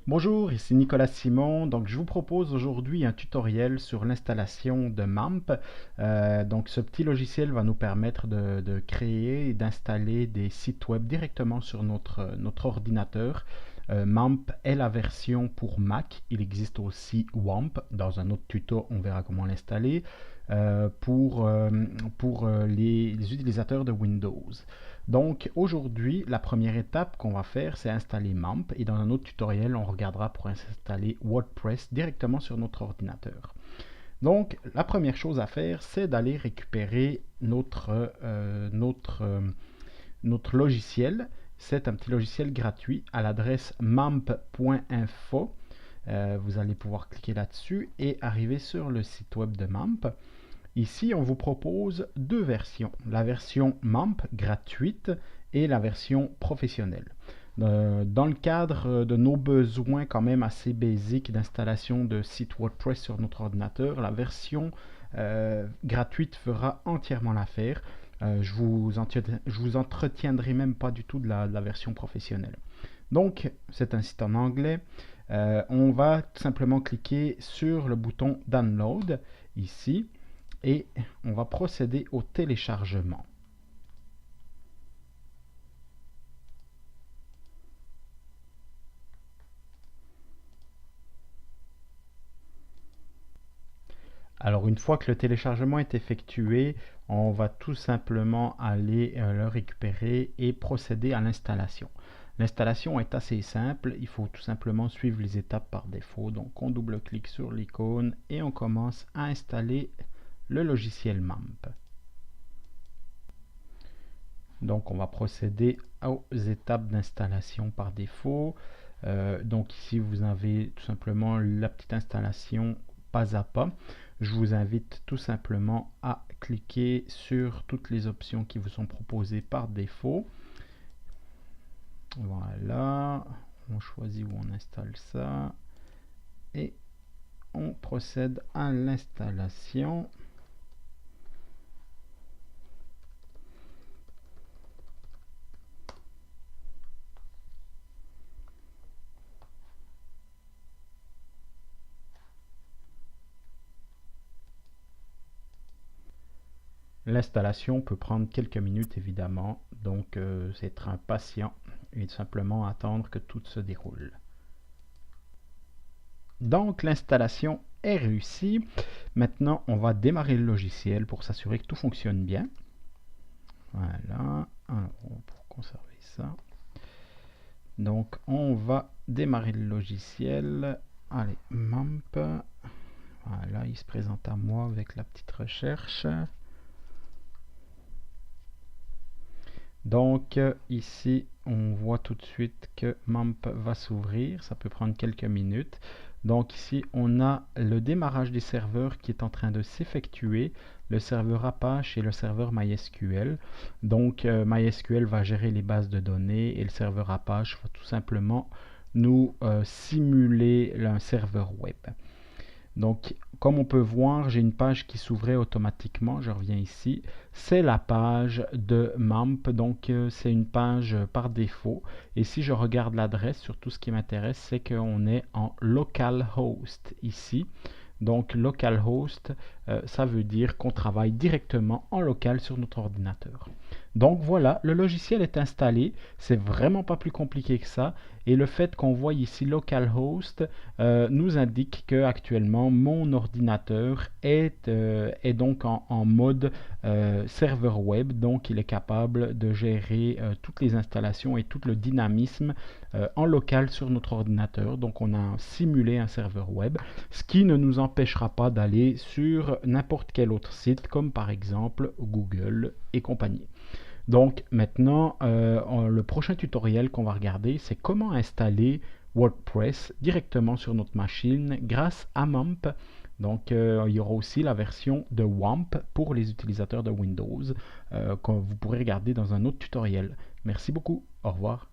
Bonjour, ici Nicolas Simon. Donc, je vous propose aujourd'hui un tutoriel sur l'installation de MAMP. Donc, ce petit logiciel va nous permettre de créer et d'installer des sites web directement sur notre ordinateur. MAMP est la version pour Mac. Il existe aussi WAMP. Dans un autre tuto, on verra comment l'installer pour les utilisateurs de Windows. Donc aujourd'hui, la première étape qu'on va faire, c'est installer MAMP et dans un autre tutoriel, on regardera pour installer WordPress directement sur notre ordinateur. Donc la première chose à faire, c'est d'aller récupérer notre logiciel. C'est un petit logiciel gratuit à l'adresse mamp.info. Vous allez pouvoir cliquer là-dessus et arriver sur le site web de MAMP. Ici, on vous propose deux versions, la version MAMP gratuite et la version professionnelle. Dans le cadre de nos besoins quand même assez basiques d'installation de site WordPress sur notre ordinateur, la version gratuite fera entièrement l'affaire. Je vous entretiendrai même pas du tout de la version professionnelle. Donc, c'est un site en anglais. On va tout simplement cliquer sur le bouton Download ici et on va procéder au téléchargement. Alors une fois que le téléchargement est effectué, on va tout simplement aller le récupérer et procéder à l'installation. L'installation est assez simple, il faut tout simplement suivre les étapes par défaut. Donc on double-clique sur l'icône et on commence à installer le logiciel MAMP. Donc on va procéder aux étapes d'installation par défaut. Donc ici vous avez tout simplement la petite installation pas à pas. Je vous invite tout simplement à cliquer sur toutes les options qui vous sont proposées par défaut. Voilà, on choisit où on installe ça et on procède à l'installation. L'installation peut prendre quelques minutes évidemment, donc c'est être patient et simplement attendre que tout se déroule. Donc l'installation est réussie. Maintenant on va démarrer le logiciel pour s'assurer que tout fonctionne bien. Voilà, alors, pour conserver ça. Donc on va démarrer le logiciel. Allez, MAMP. Voilà, il se présente à moi avec la petite recherche. Donc ici on voit tout de suite que MAMP va s'ouvrir, ça peut prendre quelques minutes. Donc ici on a le démarrage des serveurs qui est en train de s'effectuer, le serveur Apache et le serveur MySQL. Donc MySQL va gérer les bases de données et le serveur Apache va tout simplement nous simuler un serveur web. Donc, comme on peut voir, j'ai une page qui s'ouvrait automatiquement. Je reviens ici. C'est la page de MAMP. Donc, c'est une page par défaut. Et si je regarde l'adresse, surtout ce qui m'intéresse, c'est qu'on est en localhost ici. Donc, localhost, ça veut dire qu'on travaille directement en local sur notre ordinateur. Donc voilà, le logiciel est installé, c'est vraiment pas plus compliqué que ça. Et le fait qu'on voit ici localhost nous indique que actuellement mon ordinateur est donc en mode serveur web, donc il est capable de gérer toutes les installations et tout le dynamisme en local sur notre ordinateur. Donc on a simulé un serveur web, ce qui ne nous empêchera pas d'aller sur n'importe quel autre site comme par exemple Google et compagnie. Donc maintenant, le prochain tutoriel qu'on va regarder, c'est comment installer WordPress directement sur notre machine grâce à MAMP. Donc il y aura aussi la version de WAMP pour les utilisateurs de Windows que vous pourrez regarder dans un autre tutoriel. Merci beaucoup, au revoir.